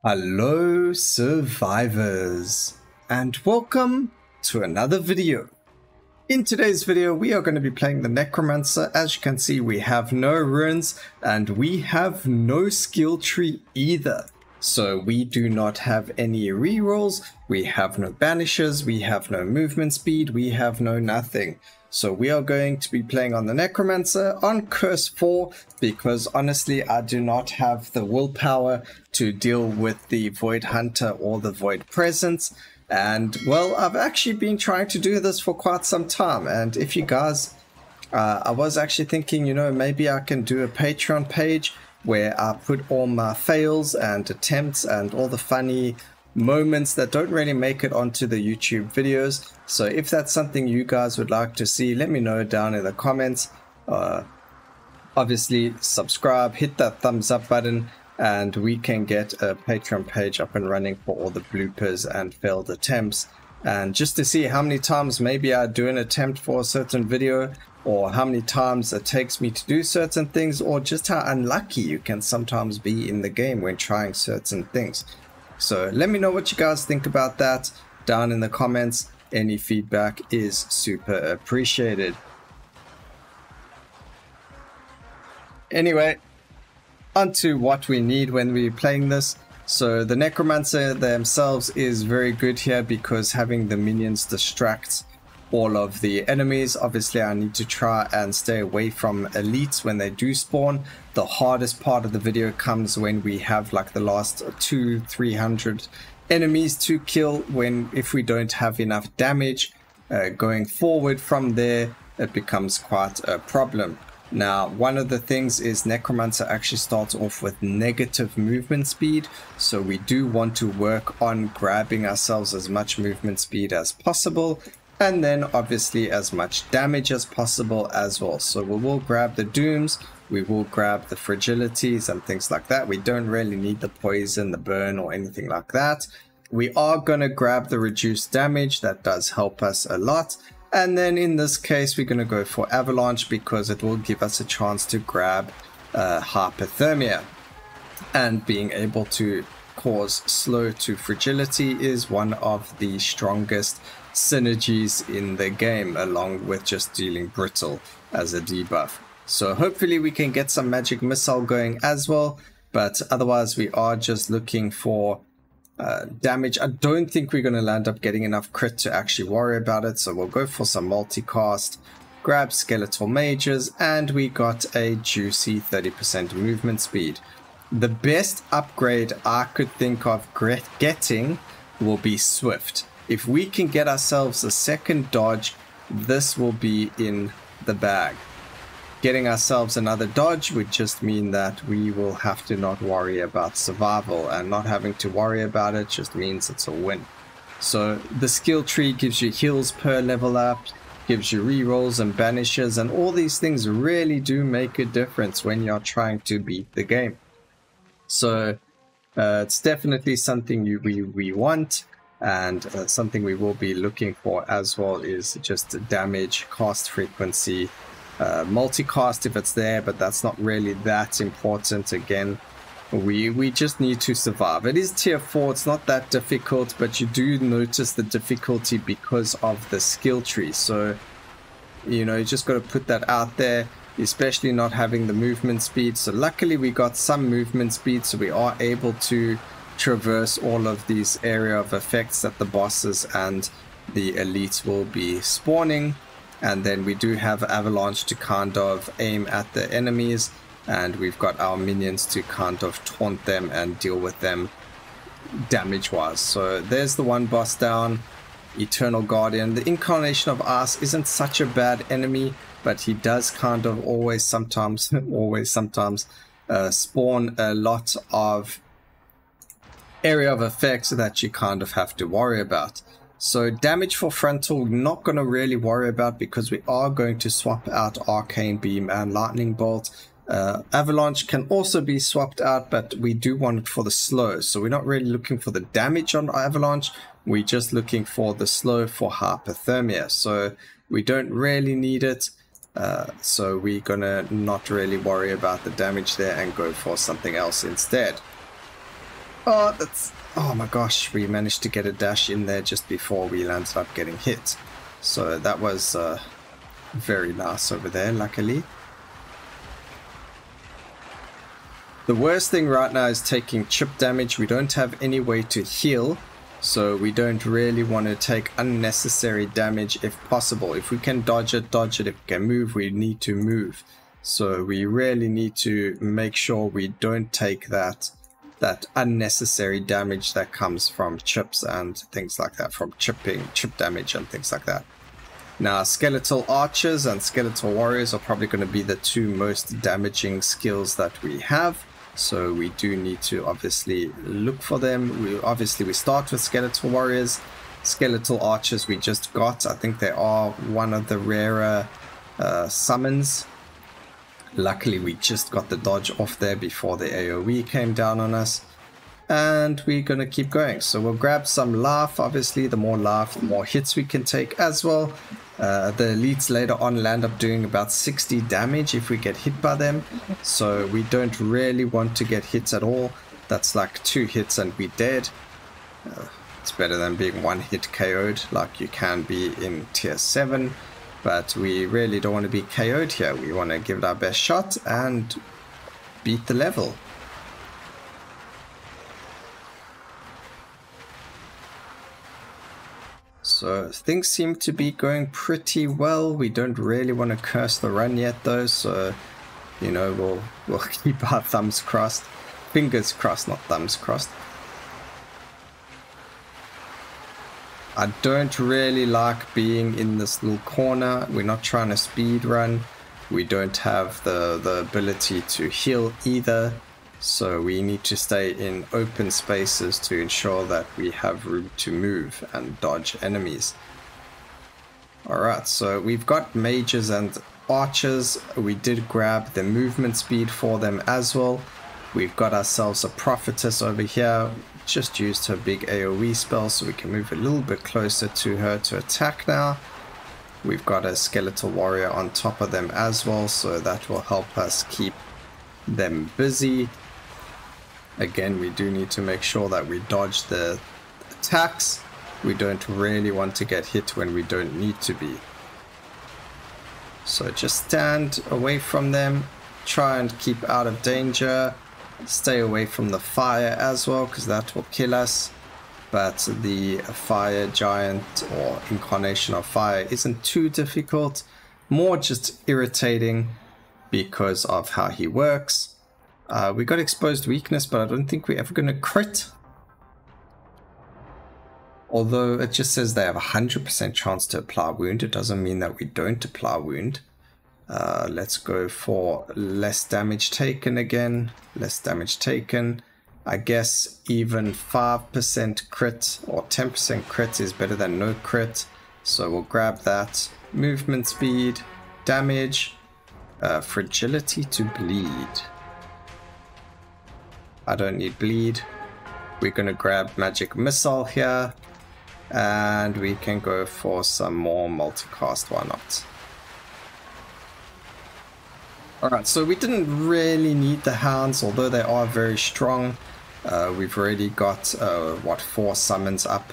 Hello survivors, and welcome to another video. In today's video we are going to be playing the Necromancer. As you can see, we have no runes and we have no skill tree either. So we do not have any rerolls, we have no banishes, we have no movement speed, we have no nothing. So we are going to be playing on the Necromancer on Curse 4 because honestly I do not have the willpower to deal with the Void Hunter or the Void Presence. And well, I've actually been trying to do this for quite some time, and if you guys, I was actually thinking, you know, maybe I can do a Patreon page where I put all my fails and attempts and all the funny moments that don't really make it onto the YouTube videos. So if that's something you guys would like to see, let me know down in the comments. Obviously subscribe, hit that thumbs up button, and we can get a Patreon page up and running for all the bloopers and failed attempts, and just to see how many times maybe I do an attempt for a certain video, or how many times it takes me to do certain things, or just how unlucky you can sometimes be in the game when trying certain things. So let me know what you guys think about that down in the comments. Any feedback is super appreciated. Anyway, onto what we need when we're playing this. So the Necromancer themselves is very good here because having the minions distracts all of the enemies. Obviously I need to try and stay away from elites when they do spawn. The hardest part of the video comes when we have like the last 200-300 enemies to kill, if we don't have enough damage. Going forward from there it becomes quite a problem. Now, one of the things is Necromancer actually starts off with negative movement speed, so we do want to work on grabbing ourselves as much movement speed as possible, and then obviously as much damage as possible as well. So we will grab the dooms, we will grab the fragilities and things like that. We don't really need the poison, the burn, or anything like that. We are going to grab the reduced damage. That does help us a lot. And then in this case we're going to go for Avalanche because it will give us a chance to grab Hypothermia. And being able to cause slow to fragility is one of the strongest synergies in the game, along with just dealing brittle as a debuff. So hopefully we can get some magic missile going as well, but otherwise we are just looking for damage. I don't think we're going to land up getting enough crit to actually worry about it, so we'll go for some multicast, grab skeletal mages, and we got a juicy 30% movement speed. The best upgrade I could think of getting will be swift. If we can get ourselves a second dodge, this will be in the bag. Getting ourselves another dodge would just mean that we will have to not worry about survival, and not having to worry about it just means it's a win. So the skill tree gives you heals per level up, gives you rerolls and banishes, and all these things really do make a difference when you're trying to beat the game. So it's definitely something we want, and something we will be looking for as well is just damage, cast frequency, multicast if it's there, but that's not really that important. Again, we just need to survive. It is tier 4, it's not that difficult, but you do notice the difficulty because of the skill tree. So you know, you just got to put that out there, especially not having the movement speed. So luckily we got some movement speed, so we are able to traverse all of these area of effects that the bosses and the elites will be spawning. And then we do have Avalanche to kind of aim at the enemies, and we've got our minions to kind of taunt them and deal with them damage wise. So there's the one boss down, Eternal Guardian. The Incarnation of Ice isn't such a bad enemy, but he does kind of always sometimes spawn a lot of area of effects that you kind of have to worry about. So damage for frontal, not going to really worry about because we are going to swap out Arcane Beam and Lightning Bolt. Avalanche can also be swapped out, but we do want it for the slow. So we're not really looking for the damage on Avalanche. We're just looking for the slow for Hypothermia. So we don't really need it. So we're going to not really worry about the damage there and go for something else instead. Oh, that's... Oh my gosh, we managed to get a dash in there just before we landed up getting hit. So that was very nice over there, luckily. The worst thing right now is taking chip damage. We don't have any way to heal, so we don't really want to take unnecessary damage if possible. If we can dodge it, dodge it. If we can move, we need to move. So we really need to make sure we don't take that unnecessary damage that comes from chips and things like that, from chip damage and things like that. Now, skeletal archers and skeletal warriors are probably going to be the two most damaging skills that we have. So we do need to obviously look for them. We start with skeletal warriors. Skeletal archers we just got. I think they are one of the rarer summons. Luckily, we just got the dodge off there before the AoE came down on us. And we're going to keep going. So we'll grab some life. Obviously, the more life, the more hits we can take as well. The elites later on land up doing about 60 damage if we get hit by them. So we don't really want to get hit at all. That's like 2 hits and we're dead. It's better than being 1 hit KO'd like you can be in tier 7. But we really don't want to be KO'd here. We want to give it our best shot and beat the level. So things seem to be going pretty well. We don't really want to curse the run yet though. So, you know, we'll keep our thumbs crossed. Fingers crossed, not thumbs crossed. I don't really like being in this little corner. We're not trying to speed run. We don't have the ability to heal either. So we need to stay in open spaces to ensure that we have room to move and dodge enemies. Alright, so we've got mages and archers. We did grab the movement speed for them as well. We've got ourselves a prophetess over here. Just used her big AoE spell so we can move a little bit closer to her to attack now. We've got a skeletal warrior on top of them as well, so that will help us keep them busy. Again, we do need to make sure that we dodge the attacks. We don't really want to get hit when we don't need to be. So just stand away from them, try and keep out of danger. Stay away from the fire as well, because that will kill us. But the fire giant or incarnation of fire isn't too difficult, more just irritating because of how he works. We got exposed weakness, but I don't think we're ever going to crit. Although it just says they have a 100% chance to apply wound. It doesn't mean that we don't apply wound. Let's go for less damage taken again. Less damage taken. I guess even 5% crit or 10% crit is better than no crit. So we'll grab that. Movement speed, damage, fragility to bleed. I don't need bleed. We're going to grab magic missile here. And we can go for some more multicast, why not? Alright, so we didn't really need the hounds, although they are very strong. We've already got, 4 summons up,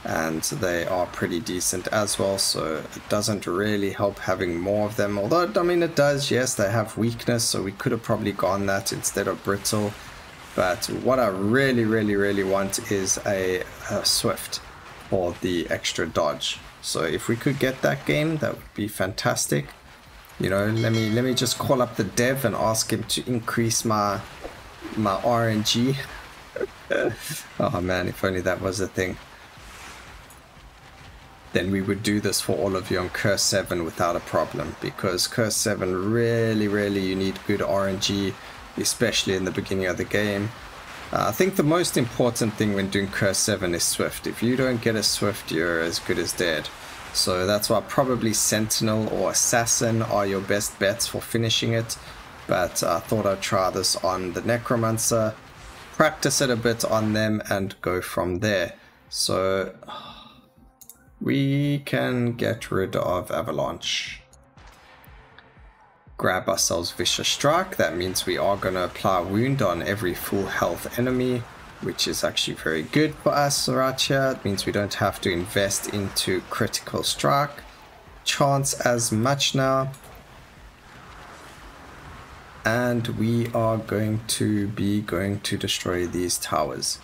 and they are pretty decent as well, so it doesn't really help having more of them. Although, I mean, it does, yes, they have weakness, so we could have probably gone that instead of brittle. But what I really want is a swift for the extra dodge. So if we could get that game, that would be fantastic. You know, let me just call up the dev and ask him to increase my RNG. Oh man, if only that was a thing. Then we would do this for all of you on Curse 7 without a problem, because Curse 7 really you need good RNG, especially in the beginning of the game. I think the most important thing when doing Curse 7 is Swift. If you don't get a Swift, you're as good as dead. So that's why probably Sentinel or Assassin are your best bets for finishing it. But I thought I'd try this on the Necromancer, practice it a bit on them and go from there. So we can get rid of Avalanche. Grab ourselves Vicious Strike. That means we are going to apply wound on every full health enemy. which is actually very good for us right here. It means we don't have to invest into critical strike chance as much now. And we are going to destroy these towers.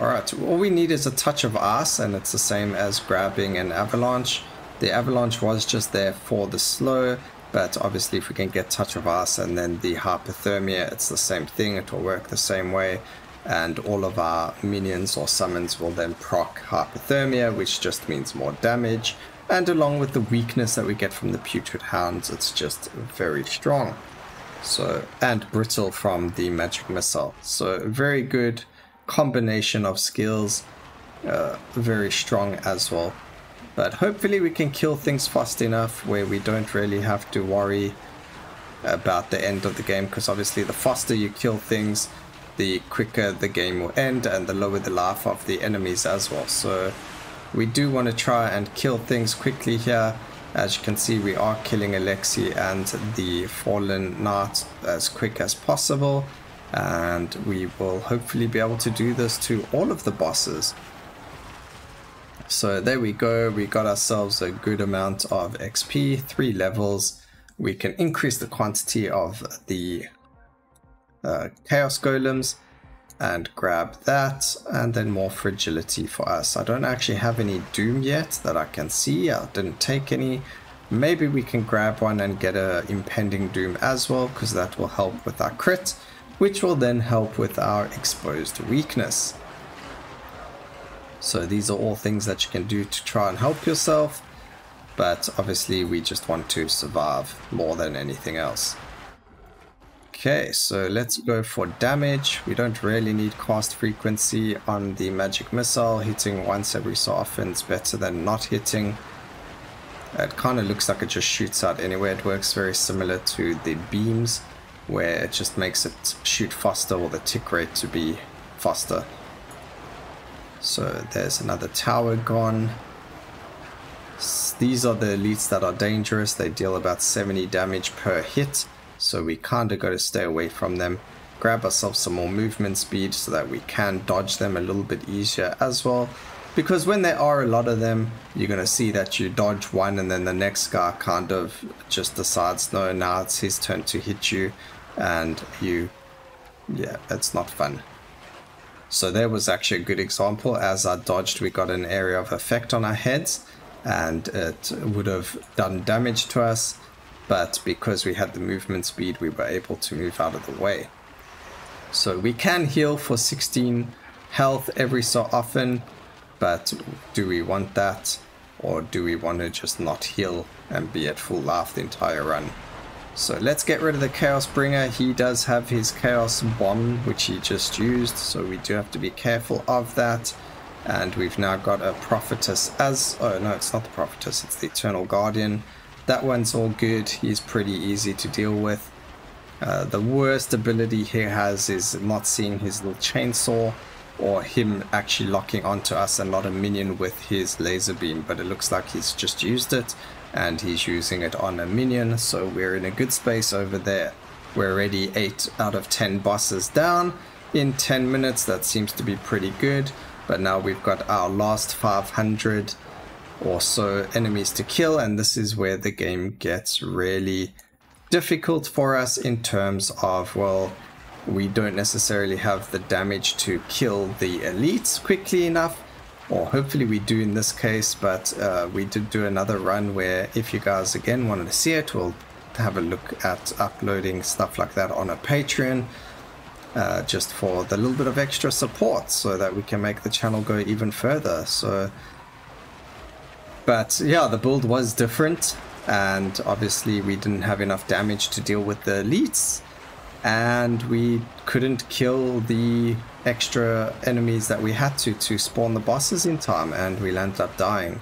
Alright, all we need is a touch of ice, and it's the same as grabbing an avalanche. The avalanche was just there for the slow, but obviously if we can get touch of ice and then the hypothermia, it's the same thing, it will work the same way. And all of our minions or summons will then proc hypothermia, which just means more damage. And along with the weakness that we get from the putrid hounds, it's just very strong. So, and brittle from the magic missile. So very good combination of skills, very strong as well. But hopefully we can kill things fast enough where we don't really have to worry about the end of the game, because obviously the faster you kill things, the quicker the game will end and the lower the life of the enemies as well. So we do want to try and kill things quickly here. As you can see, we are killing Alexi and the Fallen Knight as quick as possible. And we will hopefully be able to do this to all of the bosses. So there we go, we got ourselves a good amount of XP, 3 levels. We can increase the quantity of the Chaos Golems and grab that, and then more fragility for us. I don't actually have any Doom yet that I can see, I didn't take any. Maybe we can grab one and get a impending Doom as well, because that will help with our crit, which will then help with our exposed weakness. So these are all things that you can do to try and help yourself, but obviously we just want to survive more than anything else. Okay, so let's go for damage. We don't really need cast frequency on the magic missile. Hitting once every so often is better than not hitting. It kind of looks like it just shoots out anywhere. It works very similar to the beams, where it just makes it shoot faster, or the tick rate to be faster. So there's another tower gone. These are the elites that are dangerous. They deal about 70 damage per hit, so we kind of got to stay away from them. Grab ourselves some more movement speed so that we can dodge them a little bit easier as well. Because when there are a lot of them, you're going to see that you dodge one and then the next guy kind of just decides, no, now it's his turn to hit you, and yeah, it's not fun. So there was actually a good example. As I dodged, we got an area of effect on our heads, and it would have done damage to us, but because we had the movement speed, we were able to move out of the way. So we can heal for 16 health every so often, but do we want that, or do we want to just not heal and be at full life the entire run? So let's get rid of the Chaos Bringer. He does have his Chaos Bomb, which he just used, so we do have to be careful of that. And we've now got a Prophetess as... oh no, it's not the Prophetess, it's the Eternal Guardian. That one's all good, he's pretty easy to deal with. The worst ability he has is not seeing his little chainsaw, or him actually locking onto us and not a minion with his laser beam, but it looks like he's just used it and he's using it on a minion, so we're in a good space over there. We're already 8 out of 10 bosses down in 10 minutes. That seems to be pretty good, but now we've got our last 500 or so enemies to kill, and this is where the game gets really difficult for us in terms of, well, we don't necessarily have the damage to kill the elites quickly enough, or hopefully we do in this case, but we did do another run where, if you guys again wanted to see it, we'll have a look at uploading stuff like that on a Patreon, just for the little bit of extra support so that we can make the channel go even further. So, but yeah, the build was different, and obviously we didn't have enough damage to deal with the elites, and we couldn't kill the extra enemies that we had to spawn the bosses in time, and we ended up dying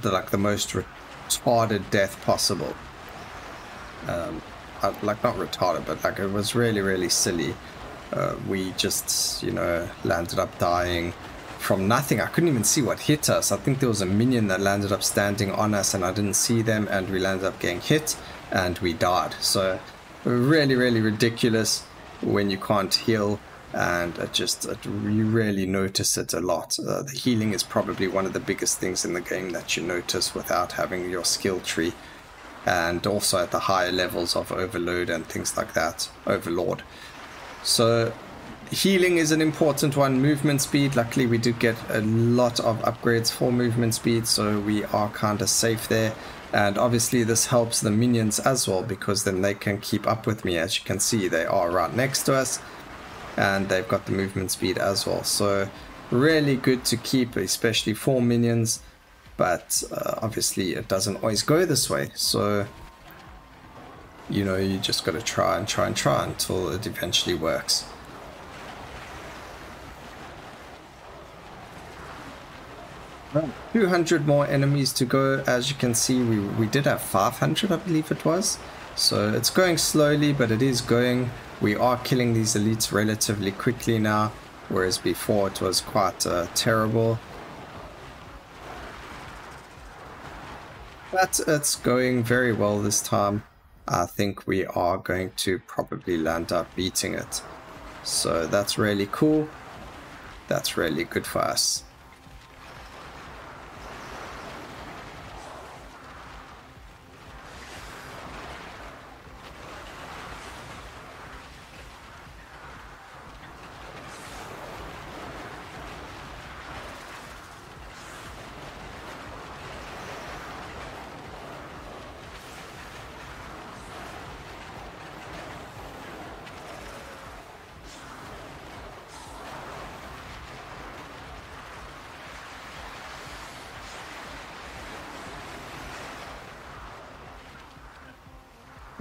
like the most retarded death possible. Like, not retarded, but like, it was really silly. We just, you know, landed up dying from nothing. I couldn't even see what hit us. I think there was a minion that landed up standing on us and I didn't see them, and we landed up getting hit and we died. So really ridiculous. when you can't heal, and you really notice it a lot. The healing is probably one of the biggest things in the game that you notice without having your skill tree, and also at the higher levels of overload and things like that, overlord. So healing is an important one. Movement speed, luckily we did get a lot of upgrades for movement speed, so we are kind of safe there. And obviously this helps the minions as well, because then they can keep up with me. As you can see, they are right next to us and they've got the movement speed as well, so really good to keep, especially for minions. But obviously it doesn't always go this way, so you know, you just got to try until it eventually works. Well, 200 more enemies to go. As you can see, we did have 500, I believe it was. So it's going slowly, but it is going. We are killing these elites relatively quickly now, whereas before it was quite terrible. But it's going very well this time. I think we are going to probably land up beating it. So that's really cool. That's really good for us.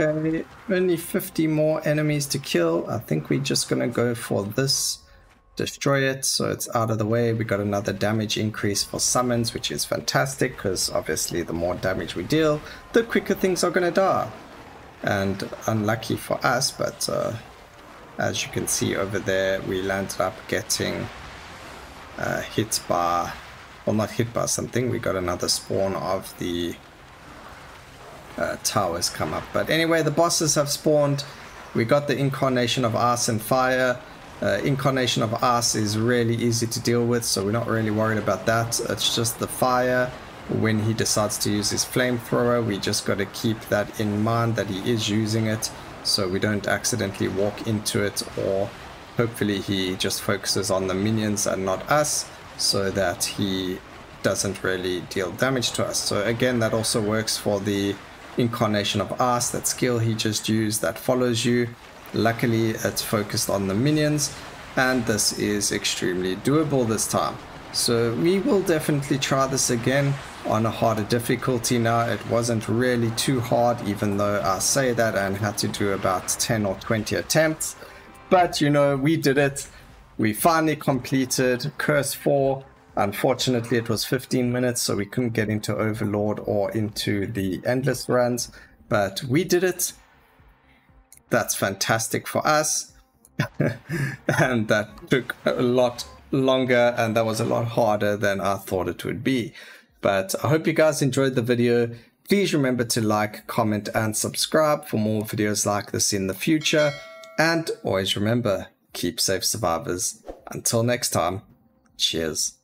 Okay, only 50 more enemies to kill. I think we're just gonna go for this, destroy it, so it's out of the way. We got another damage increase for summons, which is fantastic, because obviously the more damage we deal, the quicker things are gonna die. And unlucky for us, but as you can see over there, we landed up getting hit by, well, not hit by something. We got another spawn of the towers come up. But anyway, the bosses have spawned. We got the incarnation of ice and fire. Incarnation of ice is really easy to deal with, so we're not really worried about that. It's just the fire. When he decides to use his flamethrower, we just got to keep that in mind, that he is using it, so we don't accidentally walk into it, or hopefully he just focuses on the minions and not us, so that he doesn't really deal damage to us. So again, that also works for the incarnation of ice, that skill he just used that follows you. Luckily it's focused on the minions, and this is extremely doable this time. So we will definitely try this again on a harder difficulty now. It wasn't really too hard, even though I say that and had to do about 10 or 20 attempts. But you know, we did it. We finally completed Curse 4. Unfortunately, it was 15 minutes, so we couldn't get into Overlord or into the Endless runs, but we did it. That's fantastic for us. And that took a lot longer, and that was a lot harder than I thought it would be. But I hope you guys enjoyed the video. Please remember to like, comment, and subscribe for more videos like this in the future. And always remember, keep safe, survivors. Until next time, cheers.